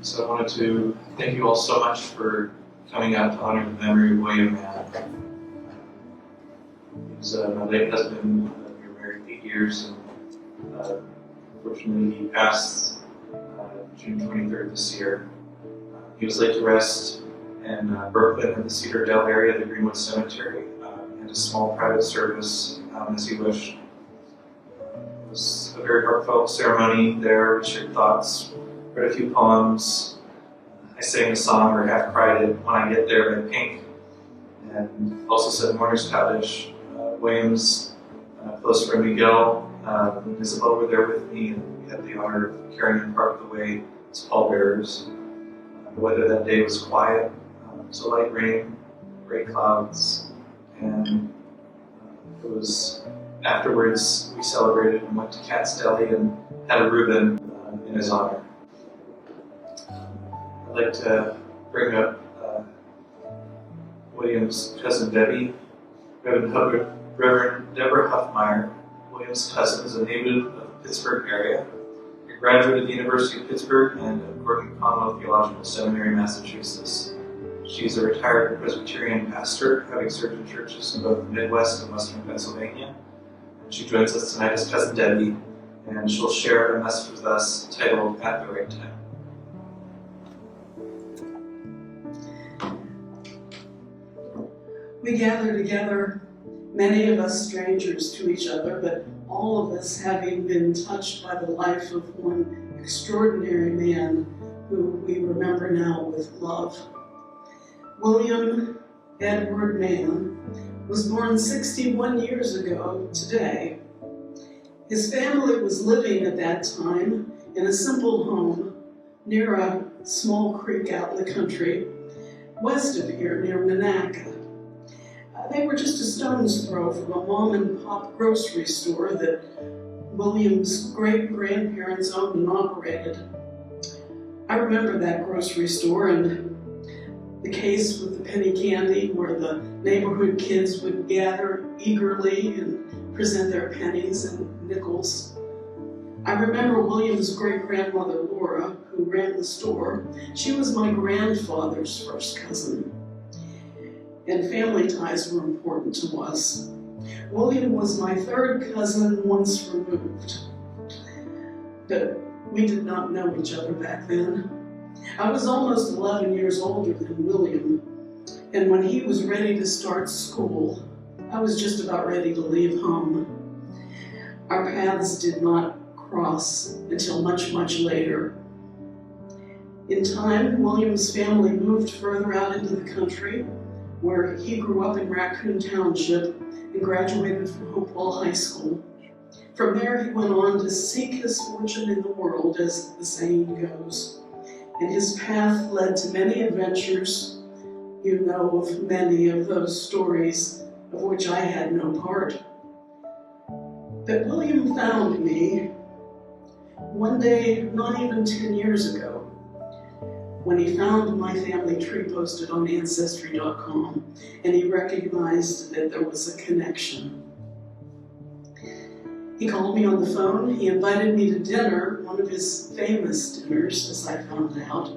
So I wanted to thank you all so much for coming out to honor the memory of WilliamEMann. He was my late husband. We were married 8 years, and unfortunately he passed June 23rd this year. He was laid to rest in Brooklyn in the Cedar Dell area of the Greenwood Cemetery. He had a small private service as he wished. It was a very heartfelt ceremony there. We shared thoughts, read a few poems. I sang a song or half cried it When I Get There by Pink, and also said Mourner's Cottage. William's close friend Miguel and Isabel were there with me, and we had the honor of carrying him part of the way as pallbearers. The weather that day was quiet, so light rain, gray clouds, and it was afterwards we celebrated and went to Cat's Deli and had a Reuben in his honor. I'd like to bring up William's cousin Debbie. Reverend Deborah Huffmyer, William's cousin, is a native of the Pittsburgh area. A graduate of the University of Pittsburgh and of Gordon Conwell Theological Seminary, Massachusetts. She's a retired Presbyterian pastor, having served in churches in both the Midwest and Western Pennsylvania. And she joins us tonight as cousin Debbie, and she'll share a message with us titled At the Right Time. We gather together, many of us strangers to each other, but all of us having been touched by the life of one extraordinary man who we remember now with love. William Edward Mann was born 61 years ago today. His family was living at that time in a simple home near a small creek out in the country, west of here near Monaca. They were just a stone's throw from a mom-and-pop grocery store that William's great-grandparents owned and operated. I remember that grocery store and the case with the penny candy where the neighborhood kids would gather eagerly and present their pennies and nickels. I remember William's great-grandmother Laura, who ran the store. She was my grandfather's first cousin. And family ties were important to us. William was my third cousin once removed, but we did not know each other back then. I was almost 11 years older than William, and when he was ready to start school, I was just about ready to leave home. Our paths did not cross until much, much later. In time, William's family moved further out into the country, where he grew up in Raccoon Township and graduated from Hopewell High School. From there, he went on to seek his fortune in the world, as the saying goes. And his path led to many adventures. You know of many of those stories, of which I had no part. But William found me one day, not even 10 years ago, when he found my family tree posted on Ancestry.com, and he recognized that there was a connection. He called me on the phone, he invited me to dinner, one of his famous dinners, as I found out,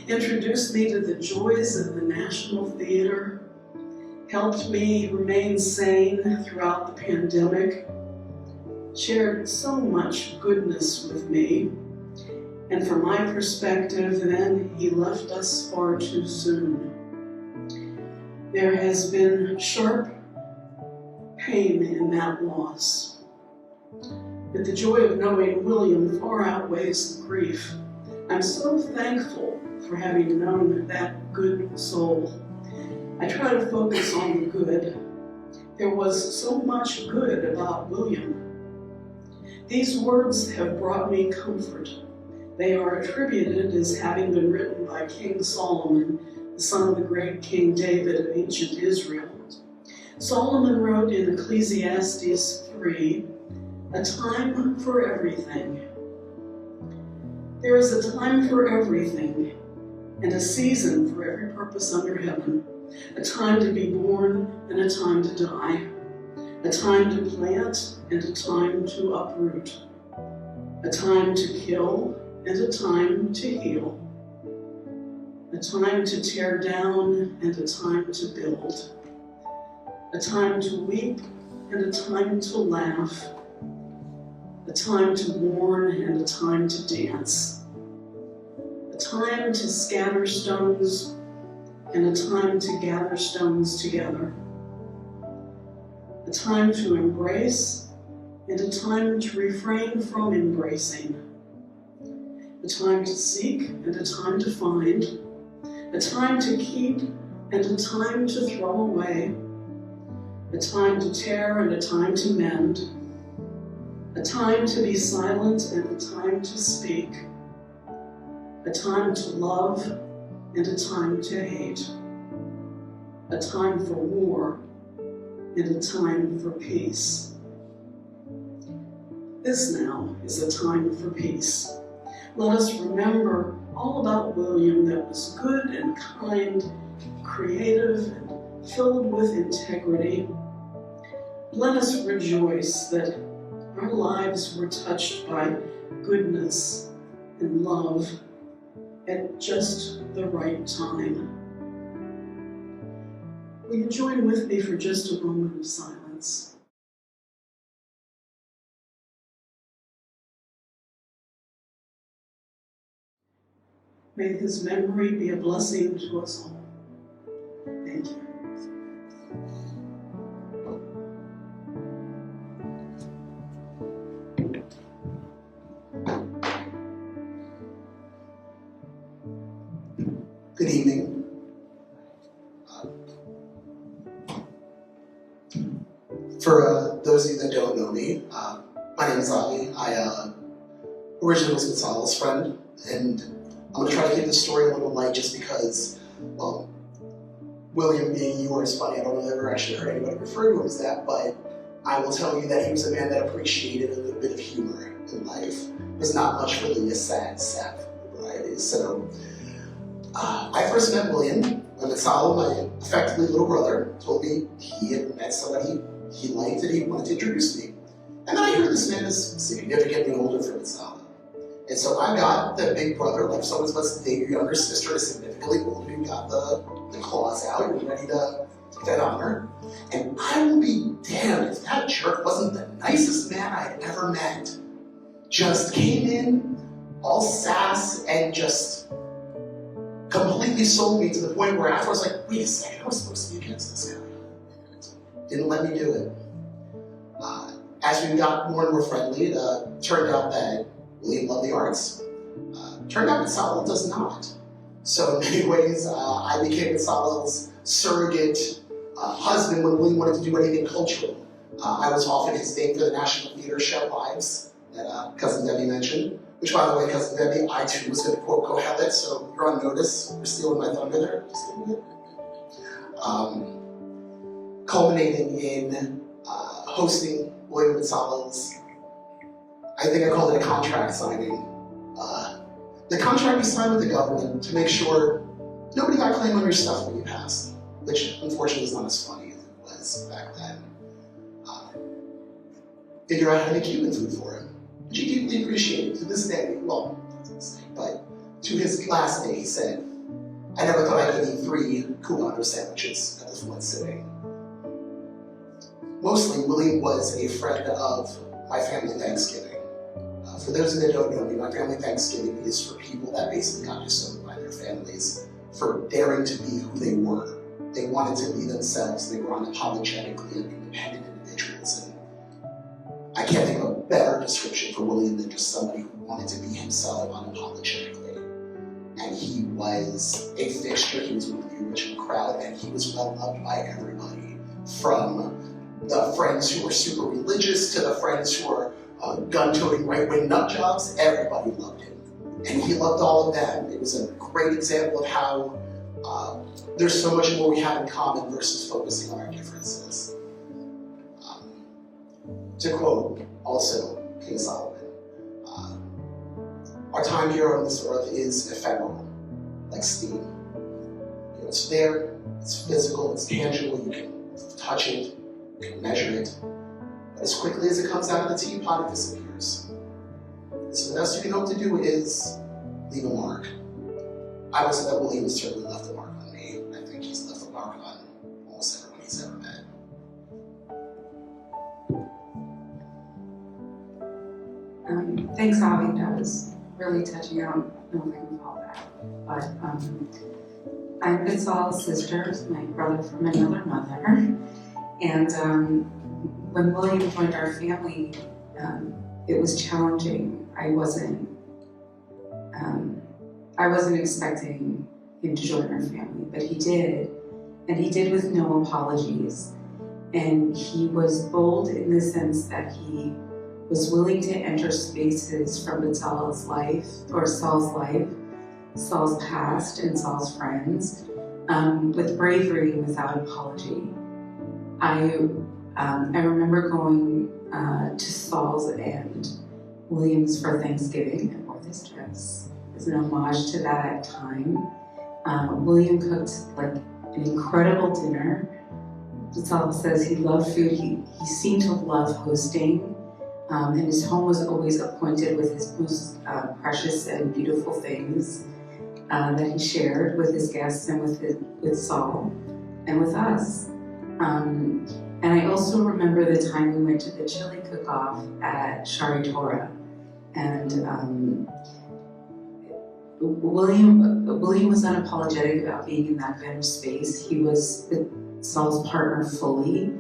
introduced me to the joys of the National Theater, helped me remain sane throughout the pandemic, shared so much goodness with me. And from my perspective, then, he left us far too soon. There has been sharp pain in that loss. But the joy of knowing William far outweighs the grief. I'm so thankful for having known that good soul. I try to focus on the good. There was so much good about William. These words have brought me comfort. They are attributed as having been written by King Solomon, the son of the great King David of ancient Israel. Solomon wrote in Ecclesiastes 3, "A time for everything." There is a time for everything, and a season for every purpose under heaven. A time to be born and a time to die. A time to plant and a time to uproot. A time to kill and a time to heal. a time to tear down and a time to build, a time to weep and a time to laugh, a time to mourn and a time to dance, a time to scatter stones and a time to gather stones together, a time to embrace and a time to refrain from embracing, a time to seek and a time to find, a time to keep and a time to throw away, a time to tear and a time to mend, a time to be silent and a time to speak, a time to love and a time to hate, a time for war and a time for peace. This now is a time for peace. Let us remember all about William that was good and kind, creative and filled with integrity. Let us rejoice that our lives were touched by goodness and love at just the right time. Will you join with me for just a moment of silence? May his memory be a blessing to us all. Thank you. Good evening. For those of you that don't know me, my name is Ali. I originally was Gonzalo's friend, and I'm going to try to keep the story a little light just because, well, William being yours, funny, I don't know if I've ever actually heard anybody refer to him as that, but I will tell you that he was a man that appreciated a little bit of humor in life. There's not much really a sad variety. So, I first met William when Saul, my effectively little brother, told me he had met somebody he liked and he wanted to introduce me. And then I heard this man is significantly older from Saul. And so I got the big brother, like someone supposed to date your younger sister, is significantly older, and got the claws out and ready to take that honor. And I will be damned if that jerk wasn't the nicest man I'd ever met. Just came in, all sass, and just completely sold me to the point where after I was like, wait a second, I was supposed to be against this guy. Didn't let me do it. As we got more and more friendly, it turned out that William loved the arts. Turned out that Saul does not. So in many ways, I became Saul's surrogate husband when William wanted to do anything cultural. I was often his date for the National Theater show Lives that Cousin Debbie mentioned. Which, by the way, Cousin Debbie, I too was going to quote Cohabit, so you're on notice. You're stealing my thunder there. Culminating in hosting William and Saul's, I think I called it a contract signing. The contract we signed with the government to make sure nobody got claim on your stuff when you passed, which unfortunately is not as funny as it was back then. Figure out how to make Cuban food for him. Which he deeply appreciated to this day. Well, not to this day, but to his last day, he said, I never thought I could eat 3 cubano sandwiches at this one sitting. Mostly, William was a friend of my family Thanksgiving. For those of you that don't know me, my family Thanksgiving is for people that basically got disowned by their families for daring to be who they were. They wanted to be themselves. They were unapologetically independent individuals. And I can't think of a better description for William than just somebody who wanted to be himself unapologetically. And he was a fixture, he was one of the original crowd, and he was well loved by everybody. From the friends who were super religious to the friends who were gun-toting right-wing nut jobs, everybody loved him. And he loved all of them. It was a great example of how there's so much more we have in common versus focusing on our differences. To quote also King Solomon, our time here on this earth is ephemeral, like steam. You know, it's there, it's physical, it's tangible, you can touch it, you can measure it, but as quickly as it comes out of the teapot, it disappears. So the best you can hope to do is leave a mark. I would say that William has certainly left a mark on me, and I think he's left a mark on almost everyone he's ever met. Thanks, Avi. That was really touching. I don't know if I can follow that. But I'm Saul's sister, my brother from another mother. And when William joined our family, it was challenging. I wasn't expecting him to join our family, but he did. And he did with no apologies. And he was bold in the sense that he was willing to enter spaces from Saul's life, Saul's past and Saul's friends, with bravery and without apology. I remember going to Saul's and William's for Thanksgiving. I wore this dress as an homage to that time. William cooked like an incredible dinner. Saul says he loved food. He seemed to love hosting. And his home was always appointed with his most precious and beautiful things that he shared with his guests and with Saul and with us. And I also remember the time we went to the chili cook-off at Shari Torah. And William was unapologetic about being in that kind of space. He was Saul's partner fully.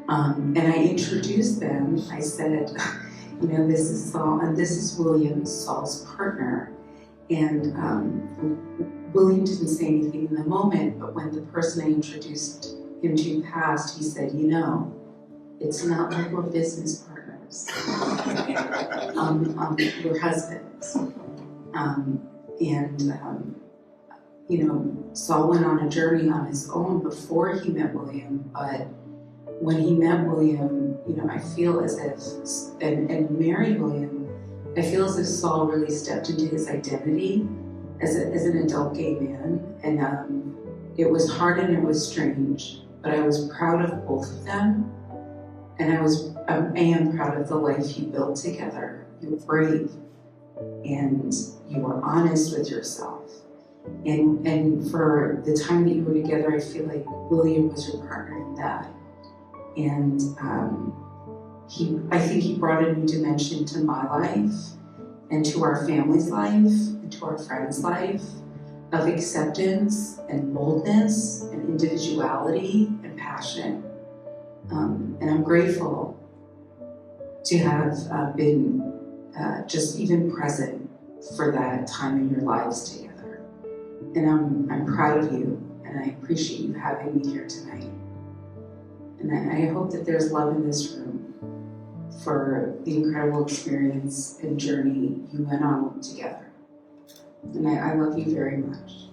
And I introduced them. I said, this is Saul and this is William, Saul's partner. And William didn't say anything in the moment, but when the person I introduced him to passed, he said, it's not like we're business partners. We're husbands. Saul went on a journey on his own before he met William, but when he met William, I feel as if, and married William, I feel as if Saul really stepped into his identity as an adult gay man. And it was hard and it was strange, but I was proud of both of them. And I am proud of the life you built together. You're brave and you were honest with yourself. And for the time that you were together, I feel like William was your partner in that. And I think he brought a new dimension to my life and to our family's life and to our friends' life of acceptance and boldness and individuality and passion. And I'm grateful to have been just even present for that time in your lives together. And I'm proud of you, and I appreciate you having me here tonight. And I hope that there's love in this room for the incredible experience and journey you went on together. And I love you very much.